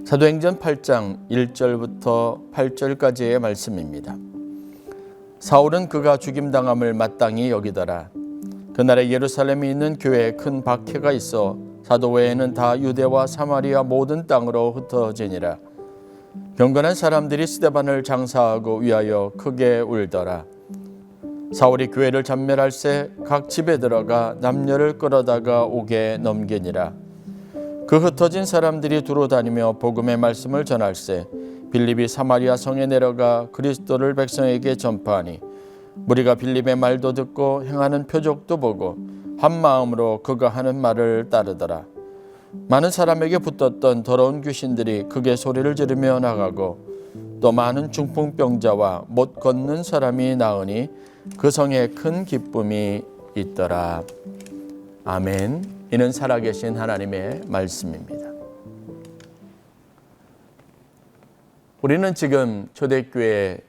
사도행전 8장 1절부터 8절까지의 말씀입니다. 사울은 그가 죽임당함을 마땅히 여기더라. 그날에 예루살렘에 있는 교회에 큰 박해가 있어 사도 외에는 다 유대와 사마리아 모든 땅으로 흩어지니라. 경건한 사람들이 스데반을 장사하고 위하여 크게 울더라. 사울이 교회를 전멸할새 각 집에 들어가 남녀를 끌어다가 옥에 넘기니라. 그 흩어진 사람들이 두루 다니며 복음의 말씀을 전할새 빌립이 사마리아 성에 내려가 그리스도를 백성에게 전파하니 무리가 빌립의 말도 듣고 행하는 표적도 보고 한 마음으로 그가 하는 말을 따르더라. 많은 사람에게 붙었던 더러운 귀신들이 크게 소리를 지르며 나가고 또 많은 중풍병자와 못 걷는 사람이 나으니 그 성에 큰 기쁨이 있더라. 아멘. 이는 살아계신 하나님의 말씀입니다. 우리는 지금 초대교회에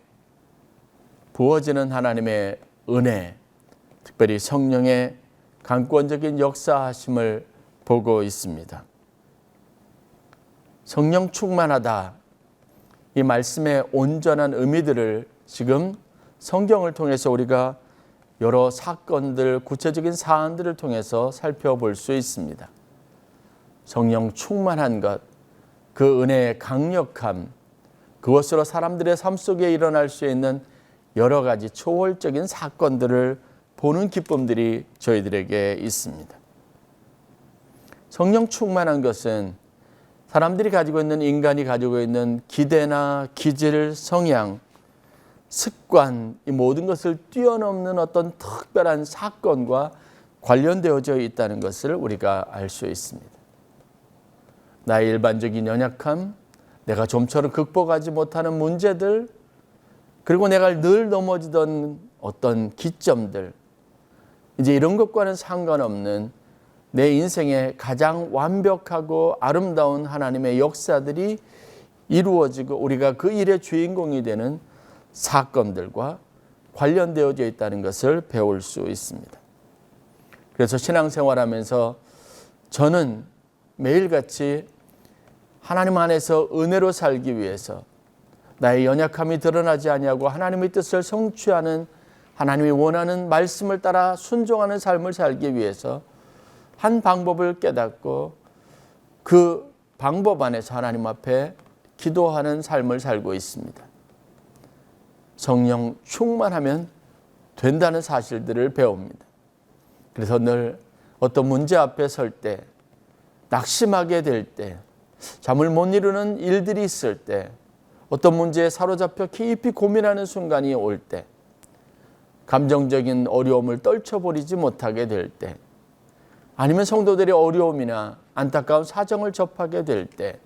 부어지는 하나님의 은혜, 특별히 성령의 강권적인 역사하심을 보고 있습니다. 성령 충만하다, 이 말씀의 온전한 의미들을 지금 성경을 통해서 우리가 여러 사건들, 구체적인 사안들을 통해서 살펴볼 수 있습니다. 성령 충만한 것, 그 은혜의 강력함, 그것으로 사람들의 삶 속에 일어날 수 있는 여러 가지 초월적인 사건들을 보는 기쁨들이 저희들에게 있습니다. 성령 충만한 것은 사람들이 가지고 있는, 인간이 가지고 있는 기대나 기질, 성향, 습관, 이 모든 것을 뛰어넘는 어떤 특별한 사건과 관련되어져 있다는 것을 우리가 알 수 있습니다. 나의 일반적인 연약함, 내가 좀처럼 극복하지 못하는 문제들, 그리고 내가 늘 넘어지던 어떤 기점들, 이제 이런 것과는 상관없는 내 인생의 가장 완벽하고 아름다운 하나님의 역사들이 이루어지고 우리가 그 일의 주인공이 되는 사건들과 관련되어져 있다는 것을 배울 수 있습니다. 그래서 신앙생활하면서 저는 매일같이 하나님 안에서 은혜로 살기 위해서 나의 연약함이 드러나지 아니하고 하나님의 뜻을 성취하는, 하나님이 원하는 말씀을 따라 순종하는 삶을 살기 위해서 한 방법을 깨닫고 그 방법 안에서 하나님 앞에 기도하는 삶을 살고 있습니다. 성령 충만하면 된다는 사실들을 배웁니다. 그래서 늘 어떤 문제 앞에 설 때, 낙심하게 될 때, 잠을 못 이루는 일들이 있을 때, 어떤 문제에 사로잡혀 깊이 고민하는 순간이 올 때, 감정적인 어려움을 떨쳐버리지 못하게 될 때, 아니면 성도들의 어려움이나 안타까운 사정을 접하게 될 때,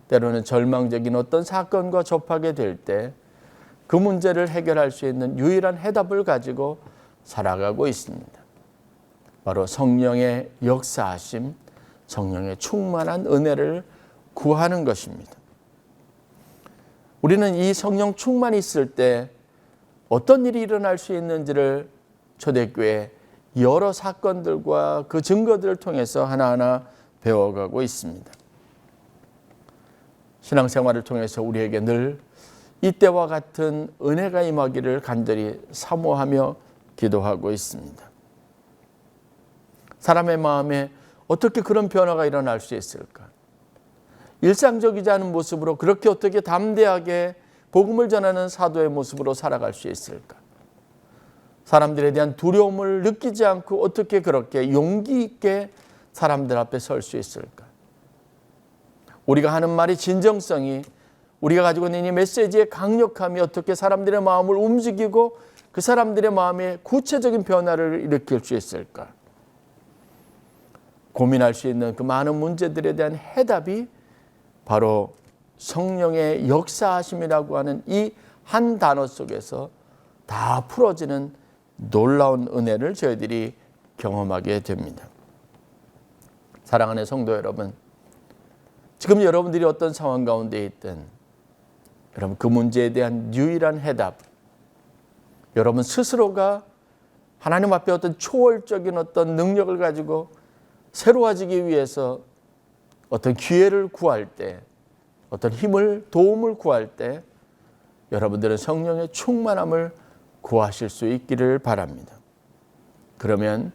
때로는 절망적인 어떤 사건과 접하게 될 때, 그 문제를 해결할 수 있는 유일한 해답을 가지고 살아가고 있습니다. 바로 성령의 역사하심, 성령의 충만한 은혜를 구하는 것입니다. 우리는 이 성령 충만이 있을 때 어떤 일이 일어날 수 있는지를 초대교회 여러 사건들과 그 증거들을 통해서 하나하나 배워가고 있습니다. 신앙생활을 통해서 우리에게 늘 이때와 같은 은혜가 임하기를 간절히 사모하며 기도하고 있습니다. 사람의 마음에 어떻게 그런 변화가 일어날 수 있을까? 일상적이지 않은 모습으로 그렇게 어떻게 담대하게 복음을 전하는 사도의 모습으로 살아갈 수 있을까? 사람들에 대한 두려움을 느끼지 않고 어떻게 그렇게 용기 있게 사람들 앞에 설 수 있을까? 우리가 하는 말이 진정성이, 우리가 가지고 있는 이 메시지의 강력함이 어떻게 사람들의 마음을 움직이고 그 사람들의 마음에 구체적인 변화를 일으킬 수 있을까? 고민할 수 있는 그 많은 문제들에 대한 해답이 바로 성령의 역사하심이라고 하는 이 한 단어 속에서 다 풀어지는 놀라운 은혜를 저희들이 경험하게 됩니다. 사랑하는 성도 여러분, 지금 여러분들이 어떤 상황 가운데 있든 여러분 그 문제에 대한 유일한 해답, 여러분 스스로가 하나님 앞에 어떤 초월적인 어떤 능력을 가지고 새로워지기 위해서 어떤 기회를 구할 때 어떤 힘을, 도움을 구할 때 여러분들은 성령의 충만함을 구하실 수 있기를 바랍니다. 그러면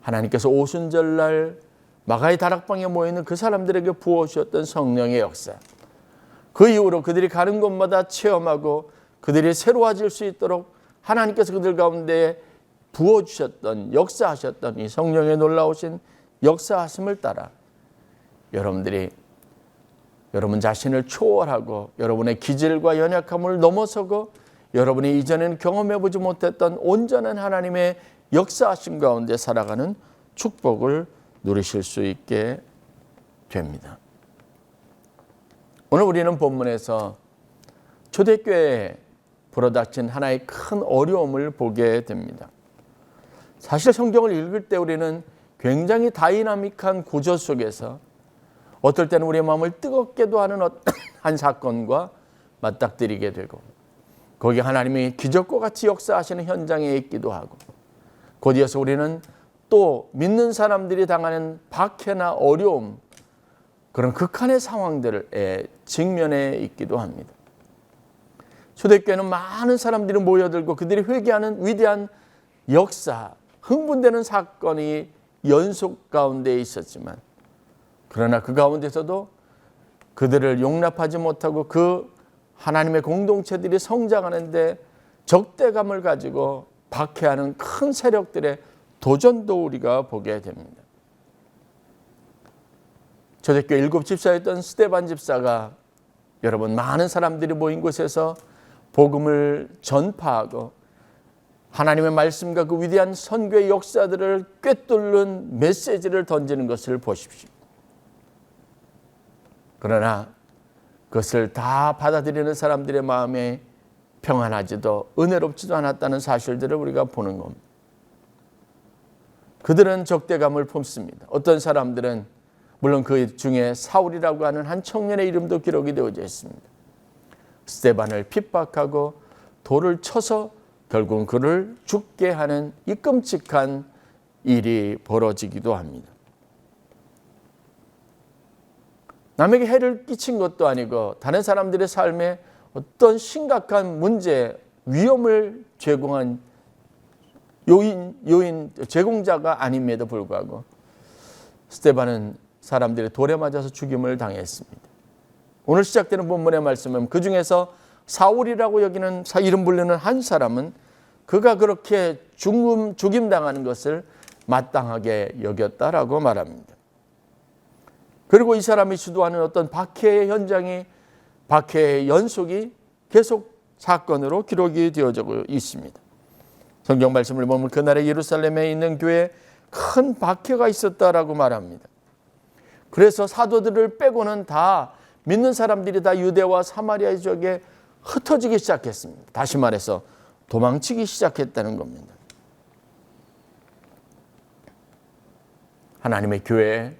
하나님께서 오순절날 마가의 다락방에 모이는 그 사람들에게 부어주셨던 성령의 역사, 그 이후로 그들이 가는 곳마다 체험하고 그들이 새로워질 수 있도록 하나님께서 그들 가운데 부어주셨던, 역사하셨던 이 성령의 놀라우신 역사하심을 따라 여러분들이 여러분 자신을 초월하고 여러분의 기질과 연약함을 넘어서고 여러분이 이전에는 경험해보지 못했던 온전한 하나님의 역사하심 가운데 살아가는 축복을 누리실 수 있게 됩니다. 오늘 우리는 본문에서 초대교회에 불어닥친 하나의 큰 어려움을 보게 됩니다. 사실 성경을 읽을 때 우리는 굉장히 다이나믹한 구조 속에서 어떨 때는 우리의 마음을 뜨겁게도 하는 한 사건과 맞닥뜨리게 되고 거기 하나님이 기적과 같이 역사하시는 현장에 있기도 하고 곧이어서 우리는 또 믿는 사람들이 당하는 박해나 어려움, 그런 극한의 상황들에 직면해 있기도 합니다. 초대교회는 많은 사람들이 모여들고 그들이 회개하는 위대한 역사, 흥분되는 사건이 연속 가운데 있었지만 그러나 그 가운데서도 그들을 용납하지 못하고 그 하나님의 공동체들이 성장하는데 적대감을 가지고 박해하는 큰 세력들의 도전도 우리가 보게 됩니다. 초대교회 7 집사였던 스데반 집사가 여러분 많은 사람들이 모인 곳에서 복음을 전파하고 하나님의 말씀과 그 위대한 선교의 역사들을 꿰뚫는 메시지를 던지는 것을 보십시오. 그러나 그것을 다 받아들이는 사람들의 마음에 평안하지도 은혜롭지도 않았다는 사실들을 우리가 보는 겁니다. 그들은 적대감을 품습니다. 어떤 사람들은 물론 그 중에 사울이라고 하는 한 청년의 이름도 기록이 되어져 있습니다. 스데반을 핍박하고 돌을 쳐서 결국은 그를 죽게 하는 이 끔찍한 일이 벌어지기도 합니다. 남에게 해를 끼친 것도 아니고 다른 사람들의 삶에 어떤 심각한 문제, 위험을 제공한 제공자가 아님에도 불구하고 스데반은 사람들의 돌에 맞아서 죽임을 당했습니다. 오늘 시작되는 본문의 말씀은 그 중에서 사울이라고 여기는 이름 불리는 한 사람은 그가 그렇게 죽임당하는 것을 마땅하게 여겼다라고 말합니다. 그리고 이 사람이 주도하는 어떤 박해의 현장이, 박해의 연속이 계속 사건으로 기록이 되어져 있습니다. 성경 말씀을 보면 그날에 예루살렘에 있는 교회에 큰 박해가 있었다라고 말합니다. 그래서 사도들을 빼고는 다 믿는 사람들이 다 유대와 사마리아 지역에 흩어지기 시작했습니다. 다시 말해서 도망치기 시작했다는 겁니다. 하나님의 교회에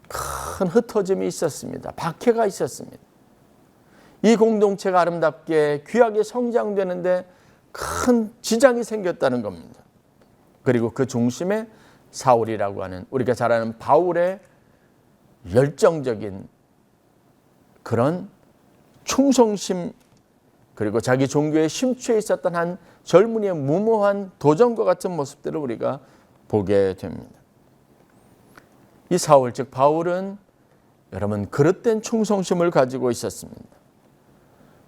큰 흩어짐이 있었습니다. 박해가 있었습니다. 이 공동체가 아름답게 귀하게 성장되는데 큰 지장이 생겼다는 겁니다. 그리고 그 중심에 사울이라고 하는 우리가 잘 아는 바울의 열정적인 그런 충성심, 그리고 자기 종교에 심취해 있었던 한 젊은이의 무모한 도전과 같은 모습들을 우리가 보게 됩니다. 이 사울 즉 바울은 여러분 그릇된 충성심을 가지고 있었습니다.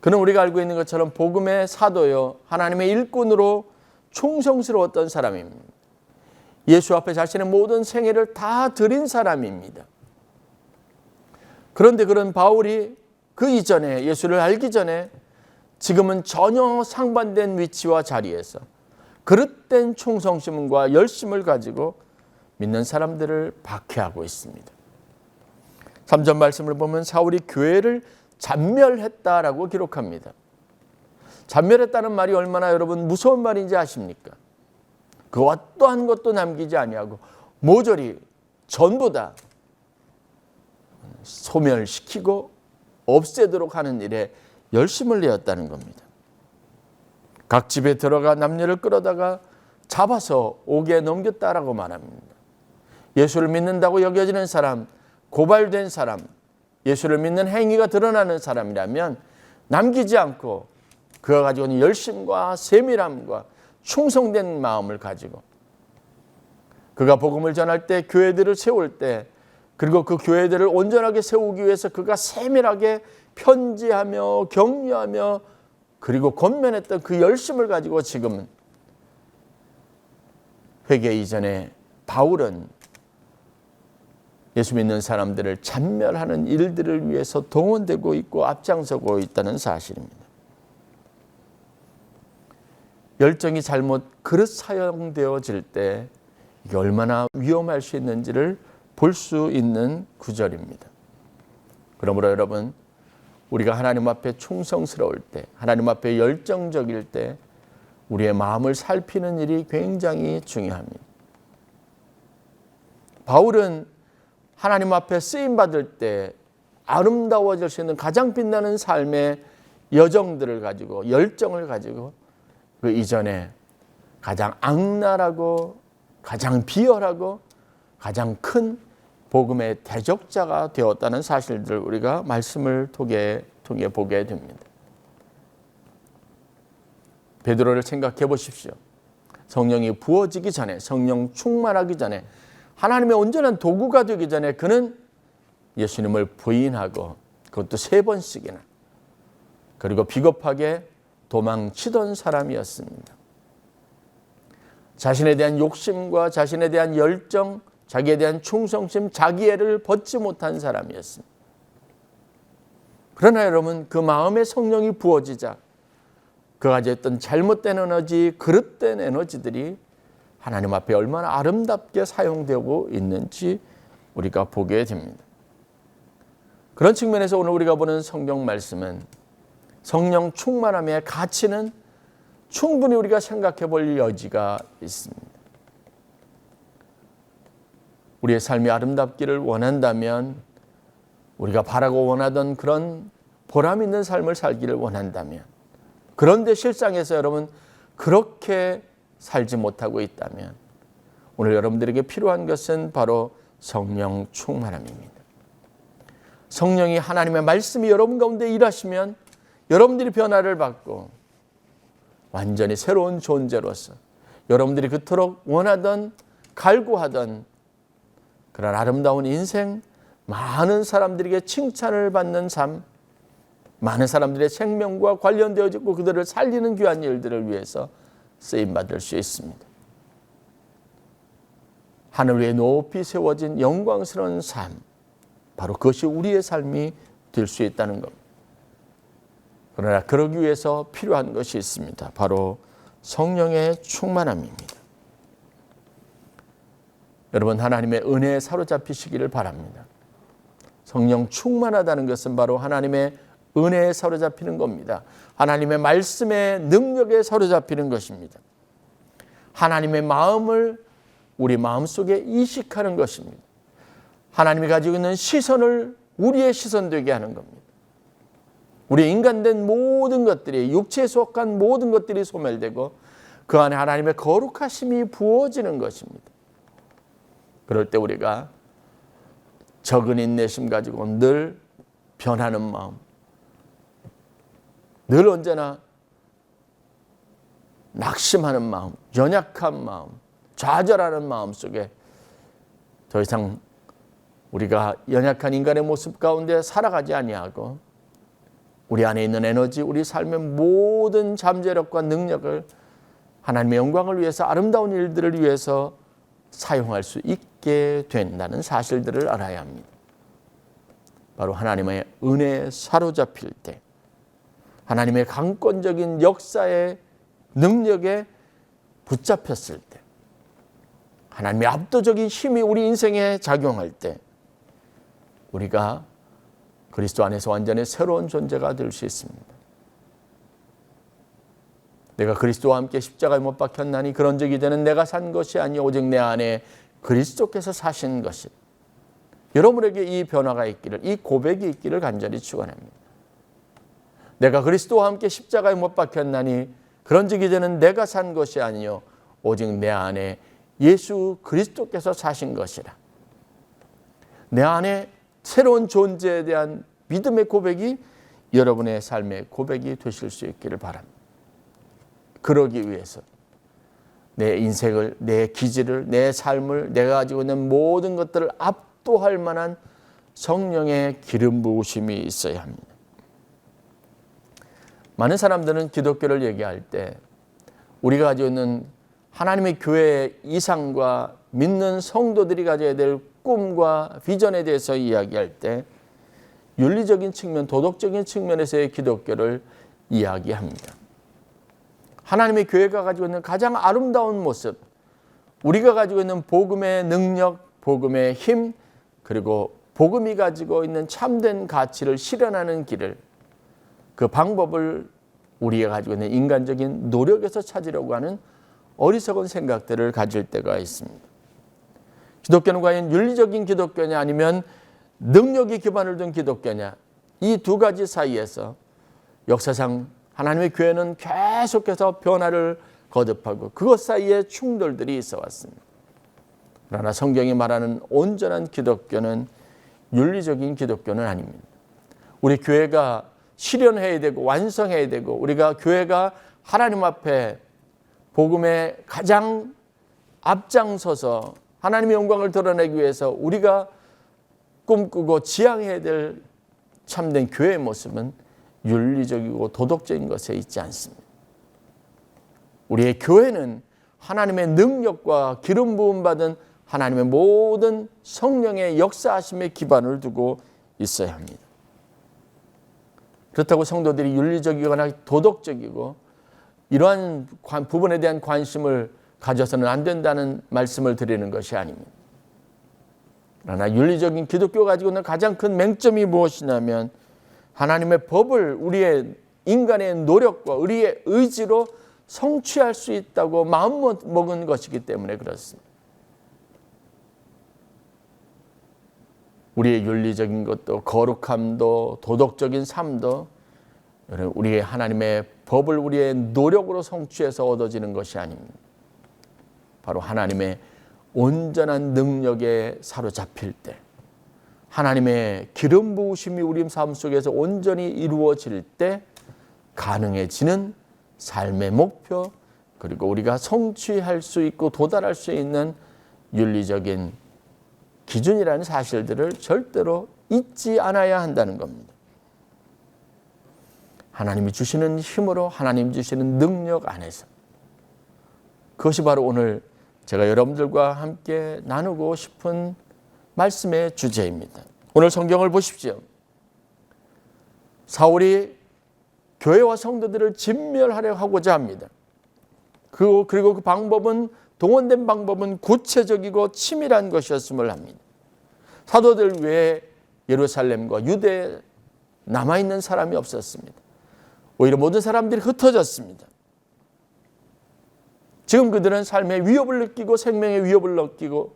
그는 우리가 알고 있는 것처럼 복음의 사도요 하나님의 일꾼으로 충성스러웠던 사람입니다. 예수 앞에 자신의 모든 생애를 다 드린 사람입니다. 그런데 그런 바울이 그 이전에 예수를 알기 전에 지금은 전혀 상반된 위치와 자리에서 그릇된 충성심과 열심을 가지고 믿는 사람들을 박해하고 있습니다. 3절 말씀을 보면 사울이 교회를 잔멸했다라고 기록합니다. 잔멸했다는 말이 얼마나 여러분 무서운 말인지 아십니까? 그 어떠한 것도 남기지 아니하고 모조리 전부 다 소멸시키고 없애도록 하는 일에 열심을 내었다는 겁니다. 각 집에 들어가 남녀를 끌어다가 잡아서 옥에 넘겼다라고 말합니다. 예수를 믿는다고 여겨지는 사람, 고발된 사람, 예수를 믿는 행위가 드러나는 사람이라면 남기지 않고 그가 가지고 있는 열심과 세밀함과 충성된 마음을 가지고 그가 복음을 전할 때, 교회들을 세울 때, 그리고 그 교회들을 온전하게 세우기 위해서 그가 세밀하게 편지하며 격려하며 그리고 권면했던 그 열심을 가지고 지금은 회개 이전에 바울은 예수 믿는 사람들을 잔멸하는 일들을 위해서 동원되고 있고 앞장서고 있다는 사실입니다. 열정이 잘못 그릇 사용되어질 때 이게 얼마나 위험할 수 있는지를 볼 수 있는 구절입니다. 그러므로 여러분, 우리가 하나님 앞에 충성스러울 때, 하나님 앞에 열정적일 때 우리의 마음을 살피는 일이 굉장히 중요합니다. 바울은 하나님 앞에 쓰임받을 때 아름다워질 수 있는 가장 빛나는 삶의 여정들을 가지고, 열정을 가지고 그 이전에 가장 악랄하고 가장 비열하고 가장 큰 복음의 대적자가 되었다는 사실들을 우리가 말씀을 통해 보게 됩니다. 베드로를 생각해 보십시오. 성령이 부어지기 전에, 성령 충만하기 전에, 하나님의 온전한 도구가 되기 전에 그는 예수님을 부인하고 그것도 3번씩이나, 그리고 비겁하게 도망치던 사람이었습니다. 자신에 대한 욕심과 자신에 대한 열정, 자기에 대한 충성심, 자기애를 벗지 못한 사람이었습니다. 그러나 여러분, 그 마음에 성령이 부어지자 그가 가졌던 잘못된 에너지, 그릇된 에너지들이 하나님 앞에 얼마나 아름답게 사용되고 있는지 우리가 보게 됩니다. 그런 측면에서 오늘 우리가 보는 성경 말씀은 성령 충만함의 가치는 충분히 우리가 생각해 볼 여지가 있습니다. 우리의 삶이 아름답기를 원한다면, 우리가 바라고 원하던 그런 보람 있는 삶을 살기를 원한다면, 그런데 실상에서 여러분 그렇게 살지 못하고 있다면 오늘 여러분들에게 필요한 것은 바로 성령 충만함입니다. 성령이, 하나님의 말씀이 여러분 가운데 일하시면 여러분들이 변화를 받고 완전히 새로운 존재로서 여러분들이 그토록 원하던, 갈구하던 그런 아름다운 인생, 많은 사람들에게 칭찬을 받는 삶, 많은 사람들의 생명과 관련되어지고 그들을 살리는 귀한 일들을 위해서 쓰임받을 수 있습니다. 하늘 위에 높이 세워진 영광스러운 삶, 바로 그것이 우리의 삶이 될 수 있다는 겁니다. 그러나 그러기 위해서 필요한 것이 있습니다. 바로 성령의 충만함입니다. 여러분, 하나님의 은혜에 사로잡히시기를 바랍니다. 성령 충만하다는 것은 바로 하나님의 은혜에 사로잡히는 겁니다. 하나님의 말씀의 능력에 사로잡히는 것입니다. 하나님의 마음을 우리 마음속에 이식하는 것입니다. 하나님이 가지고 있는 시선을 우리의 시선 되게 하는 겁니다. 우리 인간된 모든 것들이, 육체에 속한 모든 것들이 소멸되고 그 안에 하나님의 거룩하심이 부어지는 것입니다. 그럴 때 우리가 적은 인내심 가지고 늘 변하는 마음, 늘 언제나 낙심하는 마음, 연약한 마음, 좌절하는 마음 속에 더 이상 우리가 연약한 인간의 모습 가운데 살아가지 아니하고 우리 안에 있는 에너지, 우리 삶의 모든 잠재력과 능력을 하나님의 영광을 위해서, 아름다운 일들을 위해서 사용할 수 있게 된다는 사실들을 알아야 합니다. 바로 하나님의 은혜에 사로잡힐 때, 하나님의 강권적인 역사의 능력에 붙잡혔을 때, 하나님의 압도적인 힘이 우리 인생에 작용할 때 우리가 그리스도 안에서 완전히 새로운 존재가 될 수 있습니다. 내가 그리스도와 함께 십자가에 못 박혔나니 그런 적이 되는 내가 산 것이 아니요 오직 내 안에 그리스도께서 사신 것이. 여러분에게 이 변화가 있기를, 이 고백이 있기를 간절히 축원합니다. 내가 그리스도와 함께 십자가에 못 박혔나니 그런 적이 되는 내가 산 것이 아니요 오직 내 안에 예수 그리스도께서 사신 것이라. 내 안에 새로운 존재에 대한 믿음의 고백이 여러분의 삶의 고백이 되실 수 있기를 바랍니다. 그러기 위해서 내 인생을, 내 기질을, 내 삶을, 내가 가지고 있는 모든 것들을 압도할 만한 성령의 기름 부으심이 있어야 합니다. 많은 사람들은 기독교를 얘기할 때 우리가 가지고 있는 하나님의 교회의 이상과 믿는 성도들이 가져야 될 꿈과 비전에 대해서 이야기할 때 윤리적인 측면, 도덕적인 측면에서의 기독교를 이야기합니다. 하나님의 교회가 가지고 있는 가장 아름다운 모습, 우리가 가지고 있는 복음의 능력, 복음의 힘, 그리고 복음이 가지고 있는 참된 가치를 실현하는 길을, 그 방법을 우리가 가지고 있는 인간적인 노력에서 찾으려고 하는 어리석은 생각들을 가질 때가 있습니다. 기독교는 과연 윤리적인 기독교냐 아니면 능력에 기반을 둔 기독교냐, 이 두 가지 사이에서 역사상 하나님의 교회는 계속해서 변화를 거듭하고 그것 사이에 충돌들이 있어 왔습니다. 그러나 성경이 말하는 온전한 기독교는 윤리적인 기독교는 아닙니다. 우리 교회가 실현해야 되고 완성해야 되고, 우리가 교회가 하나님 앞에 복음에 가장 앞장서서 하나님의 영광을 드러내기 위해서 우리가 꿈꾸고 지향해야 될 참된 교회의 모습은 윤리적이고 도덕적인 것에 있지 않습니다. 우리의 교회는 하나님의 능력과 기름 부음 받은 하나님의 모든 성령의 역사하심에 기반을 두고 있어야 합니다. 그렇다고 성도들이 윤리적이거나 도덕적이고 이러한 부분에 대한 관심을 가져서는 안 된다는 말씀을 드리는 것이 아닙니다. 그러나 윤리적인 기독교가 가지고 있는 가장 큰 맹점이 무엇이냐면 하나님의 법을 우리의 인간의 노력과 우리의 의지로 성취할 수 있다고 마음먹은 것이기 때문에 그렇습니다. 우리의 윤리적인 것도 거룩함도 도덕적인 삶도 우리의 하나님의 법을 우리의 노력으로 성취해서 얻어지는 것이 아닙니다. 바로 하나님의 온전한 능력에 사로잡힐 때, 하나님의 기름 부으심이 우리 삶 속에서 온전히 이루어질 때 가능해지는 삶의 목표, 그리고 우리가 성취할 수 있고 도달할 수 있는 윤리적인 기준이라는 사실들을 절대로 잊지 않아야 한다는 겁니다. 하나님이 주시는 힘으로, 하나님 주시는 능력 안에서, 그것이 바로 오늘 제가 여러분들과 함께 나누고 싶은 말씀의 주제입니다. 오늘 성경을 보십시오. 사울이 교회와 성도들을 진멸하려 하고자 합니다. 그리고 그 방법은, 동원된 방법은 구체적이고 치밀한 것이었음을 합니다. 사도들 외에 예루살렘과 유대에 남아있는 사람이 없었습니다. 오히려 모든 사람들이 흩어졌습니다. 지금 그들은 삶의 위협을 느끼고 생명의 위협을 느끼고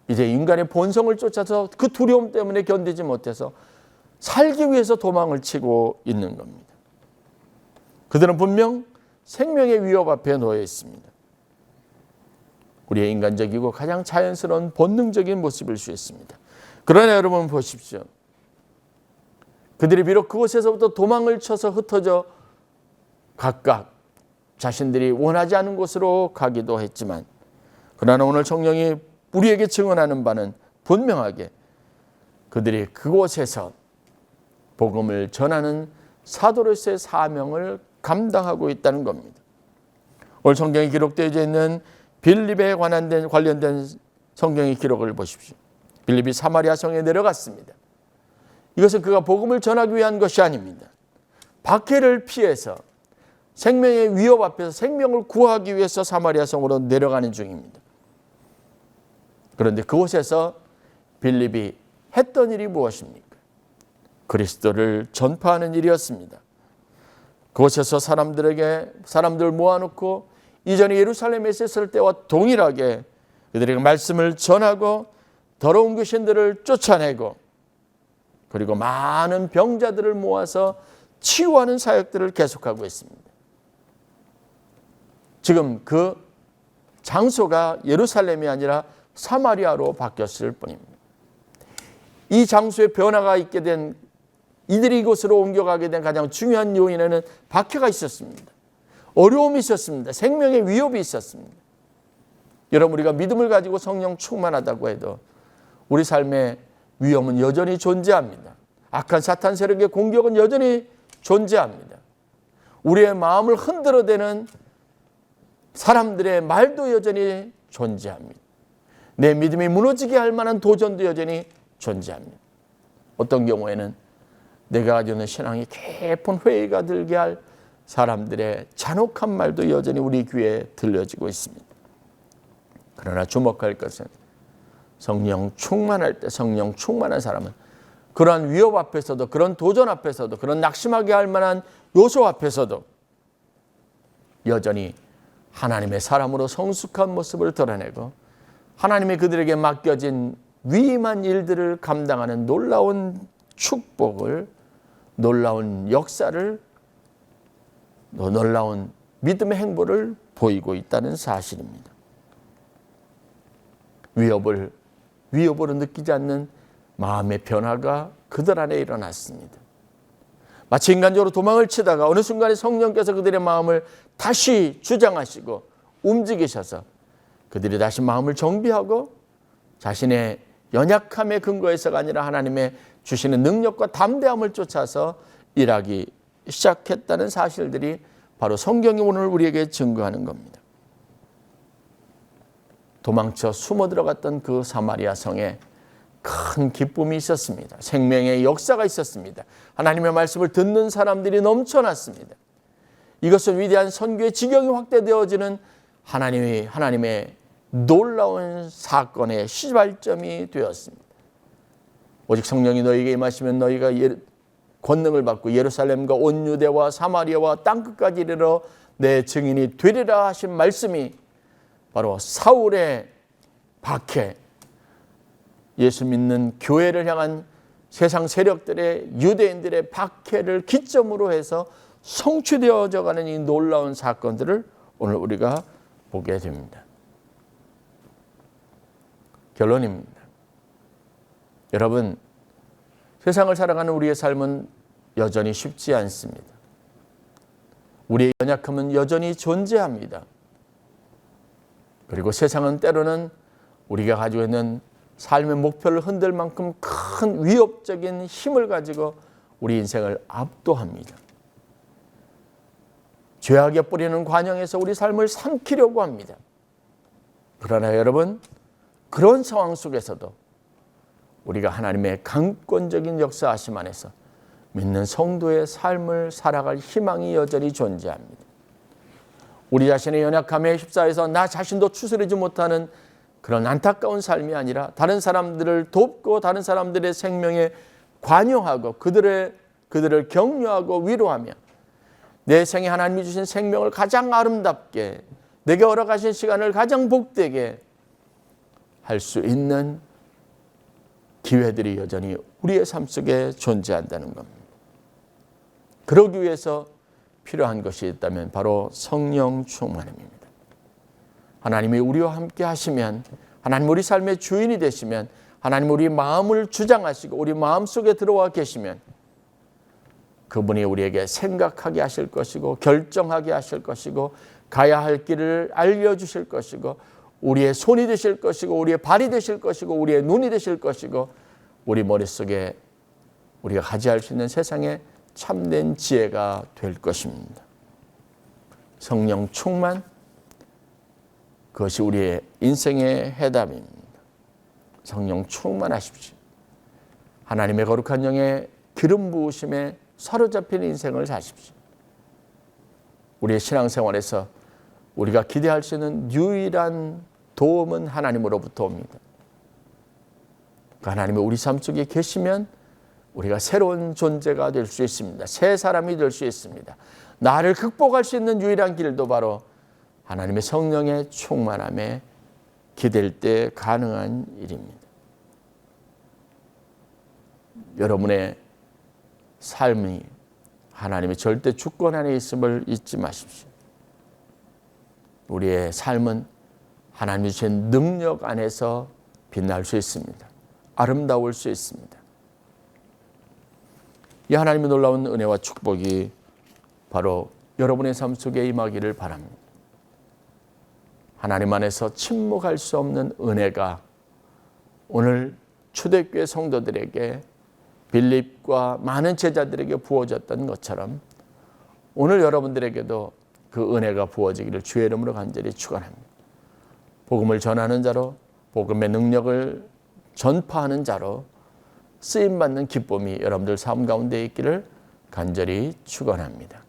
이제 인간의 본성을 쫓아서 그 두려움 때문에 견디지 못해서 살기 위해서 도망을 치고 있는 겁니다. 그들은 분명 생명의 위협 앞에 놓여 있습니다. 우리의 인간적이고 가장 자연스러운 본능적인 모습일 수 있습니다. 그러나 여러분 보십시오. 그들이 비록 그곳에서부터 도망을 쳐서 흩어져 각각 자신들이 원하지 않은 곳으로 가기도 했지만, 그러나 오늘 성령이 우리에게 증언하는 바는 분명하게 그들이 그곳에서 복음을 전하는 사도로서의 사명을 감당하고 있다는 겁니다. 오늘 성경에 기록되어 있는 빌립에 관련된 성경의 기록을 보십시오. 빌립이 사마리아 성에 내려갔습니다. 이것은 그가 복음을 전하기 위한 것이 아닙니다. 박해를 피해서 생명의 위협 앞에서 생명을 구하기 위해서 사마리아 성으로 내려가는 중입니다. 그런데 그곳에서 빌립이 했던 일이 무엇입니까? 그리스도를 전파하는 일이었습니다. 그곳에서 사람들 모아놓고 이전에 예루살렘에 있었을 때와 동일하게 그들에게 말씀을 전하고 더러운 귀신들을 쫓아내고, 그리고 많은 병자들을 모아서 치유하는 사역들을 계속하고 있습니다. 지금 그 장소가 예루살렘이 아니라 사마리아로 바뀌었을 뿐입니다. 이 장소에 변화가 있게 된, 이들이 이곳으로 옮겨가게 된 가장 중요한 요인에는 박해가 있었습니다. 어려움이 있었습니다. 생명의 위협이 있었습니다. 여러분, 우리가 믿음을 가지고 성령 충만하다고 해도 우리 삶의 위험은 여전히 존재합니다. 악한 사탄 세력의 공격은 여전히 존재합니다. 우리의 마음을 흔들어대는 사람들의 말도 여전히 존재합니다. 내 믿음이 무너지게 할 만한 도전도 여전히 존재합니다. 어떤 경우에는 내가 가지고 있는 신앙이 깊은 회의가 들게 할 사람들의 잔혹한 말도 여전히 우리 귀에 들려지고 있습니다. 그러나 주목할 것은 성령 충만할 때, 성령 충만한 사람은 그러한 위협 앞에서도, 그런 도전 앞에서도, 그런 낙심하게 할 만한 요소 앞에서도 여전히 하나님의 사람으로 성숙한 모습을 드러내고 하나님이 그들에게 맡겨진 위임한 일들을 감당하는 놀라운 축복을, 놀라운 역사를, 놀라운 믿음의 행보를 보이고 있다는 사실입니다. 위협으로 느끼지 않는 마음의 변화가 그들 안에 일어났습니다. 마치 인간적으로 도망을 치다가 어느 순간에 성령께서 그들의 마음을 다시 주장하시고 움직이셔서 그들이 다시 마음을 정비하고 자신의 연약함의 근거에서가 아니라 하나님의 주시는 능력과 담대함을 쫓아서 일하기 시작했다는 사실들이 바로 성경이 오늘 우리에게 증거하는 겁니다. 도망쳐 숨어 들어갔던 그 사마리아 성에 큰 기쁨이 있었습니다. 생명의 역사가 있었습니다. 하나님의 말씀을 듣는 사람들이 넘쳐났습니다. 이것은 위대한 선교의 지경이 확대되어지는 하나님의 놀라운 사건의 시발점이 되었습니다. 오직 성령이 너희에게 임하시면 너희가 권능을 받고 예루살렘과 온 유대와 사마리아와 땅끝까지 이르러 내 증인이 되리라 하신 말씀이 바로 사울의 박해, 예수 믿는 교회를 향한 세상 세력들의, 유대인들의 박해를 기점으로 해서 성취되어져 가는 이 놀라운 사건들을 오늘 우리가 보게 됩니다. 결론입니다. 여러분, 세상을 살아가는 우리의 삶은 여전히 쉽지 않습니다. 우리의 연약함은 여전히 존재합니다. 그리고 세상은 때로는 우리가 가지고 있는 삶의 목표를 흔들 만큼 큰 위협적인 힘을 가지고 우리 인생을 압도합니다. 죄악에 뿌리는 관영에서 우리 삶을 삼키려고 합니다. 그러나 여러분, 그런 상황 속에서도 우리가 하나님의 강권적인 역사하심 안에서 믿는 성도의 삶을 살아갈 희망이 여전히 존재합니다. 우리 자신의 연약함에 휩싸여서 나 자신도 추스르지 못하는 그런 안타까운 삶이 아니라 다른 사람들을 돕고 다른 사람들의 생명에 관여하고 그들을 격려하고 위로하며 내 생에 하나님이 주신 생명을 가장 아름답게, 내게 허락하신 시간을 가장 복되게 할 수 있는 기회들이 여전히 우리의 삶 속에 존재한다는 겁니다. 그러기 위해서 필요한 것이 있다면 바로 성령 충만입니다. 하나님이 우리와 함께 하시면, 하나님 우리 삶의 주인이 되시면, 하나님 우리 마음을 주장하시고 우리 마음속에 들어와 계시면 그분이 우리에게 생각하게 하실 것이고 결정하게 하실 것이고 가야 할 길을 알려주실 것이고 우리의 손이 되실 것이고 우리의 발이 되실 것이고 우리의 눈이 되실 것이고 우리 머릿속에 우리가 가져야 할 수 있는 세상의 참된 지혜가 될 것입니다. 성령 충만, 그것이 우리의 인생의 해답입니다. 성령 충만하십시오. 하나님의 거룩한 영의 기름 부으심에 사로잡힌 인생을 사십시오. 우리의 신앙생활에서 우리가 기대할 수 있는 유일한 도움은 하나님으로부터 옵니다. 하나님이 우리 삶 속에 계시면 우리가 새로운 존재가 될 수 있습니다. 새 사람이 될 수 있습니다. 나를 극복할 수 있는 유일한 길도 바로 하나님의 성령의 충만함에 기댈 때 가능한 일입니다. 여러분의 삶이 하나님의 절대 주권 안에 있음을 잊지 마십시오. 우리의 삶은 하나님이 주신 능력 안에서 빛날 수 있습니다. 아름다울 수 있습니다. 이 하나님의 놀라운 은혜와 축복이 바로 여러분의 삶 속에 임하기를 바랍니다. 하나님 안에서 침묵할 수 없는 은혜가 오늘 초대교회 성도들에게 빌립과 많은 제자들에게 부어졌던 것처럼 오늘 여러분들에게도 그 은혜가 부어지기를 주의 이름으로 간절히 축원합니다. 복음을 전하는 자로, 복음의 능력을 전파하는 자로 쓰임받는 기쁨이 여러분들 삶 가운데 있기를 간절히 축원합니다.